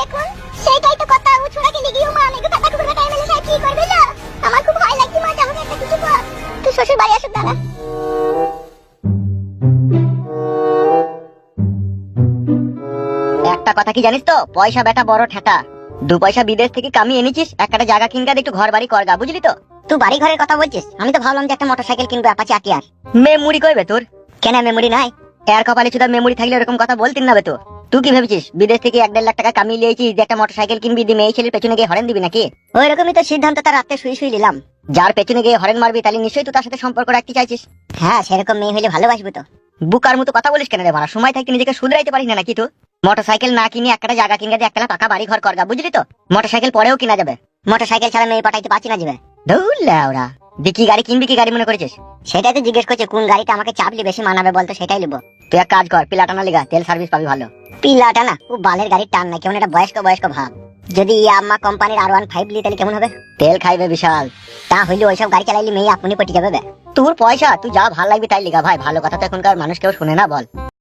এখন? সেটাই তো কথা, ও ছোড়াকে লিগিও মা আমি কথা কুকুরের টাইম এলে কি করবে না? আমার খুব ভয় লাগছে মা, আমাকে একটা কিছু কর। তুই শ্বশুর বাড়ি আসুক দাঁড়া। একটা কথা কি জানিস তো, পয়সা বেটা বড় ঠেটা। 2 পয়সা বিদেশ থেকে কামিয়ে এনেছিস, একটা জায়গা কিনকা একটু ঘর বাড়ি করগা, বুঝলি তো? তুই বাড়ি ঘরের কথা বলছিস, আমি তো ভাবলাম যে একটা মোটরসাইকেল কিনবো, অ্যাপাচি আটিয়ার। মেমুরি কইবে তোর? কেন মেমোরি নাই? এর কপালে চুদা মেমুরি থাকলে এরকম কথা বলতিন না বে তো। তুই কি ভেবেছিস বিদেশ থেকে 1.5 লাখ টাকা কামিয়ে লিয়েছিস যে একটা মোটরসাইকেল কিনবি, দিয়ে মেয়ে ছেলের পেছনে গিয়ে হরেন দিবি নাকি? ওই রকমই তো সিদ্ধান্ত তার রাতে শুই শুই নিলাম। যার পেছনে গিয়ে হরেন মারবি তাহলে নিশ্চয়ই তুই তার সাথে সম্পর্ক রাখতে চাইছিস। হ্যাঁ, সেরকম মেয়ে হলে ভালোবাসবো তো। বুকার মতো কথা বলিস কেন রে মারা? সময় থাকতে নিজেকে শুধরাইতে পারিস না নাকি তুই? মোটরসাইকেল না কিনে একটা জায়গা কিনগা দিয়ে একটা পাকা বাড়ি ঘর করগা, বুঝলি তো? মোটরসাইকেল পরেও কিনা যাবে। মোটরসাইকেল ছাড়া মেয়ে পাঠাইতে পারছি না যাবে। ধুর লেওরা, কি গাড়ি কিনবি, কি গাড়ি মনে করেছিস? সেটাই তো জিজ্ঞেস করছে, কোন গাড়িটা আমাকে চাপলি বেশি মানাবে বলতো, সেটাই নেবো। তুই এক কাজ কর, পিলাটানা লিগা তেল সার্ভিস পাবি ভালো। পিলাটা না, ও বালের গাড়ির টান নাই, কেমন একটা বয়স্ক বয়স্ক ভাব। যদি ইয়াম্মা কোম্পানির R15 লি তাহলে কেমন হবে? তেল খাইবে বিশাল। তা হইলে ওইসব গাড়ি চালাইলে মেয়ে আপনি পটি যাবে বে। তোর পয়সা, তুই যা ভাল লাগবে তাই লিগা ভাই, ভালো কথা তো এখনকার মানুষ কেউ শুনে না, বল।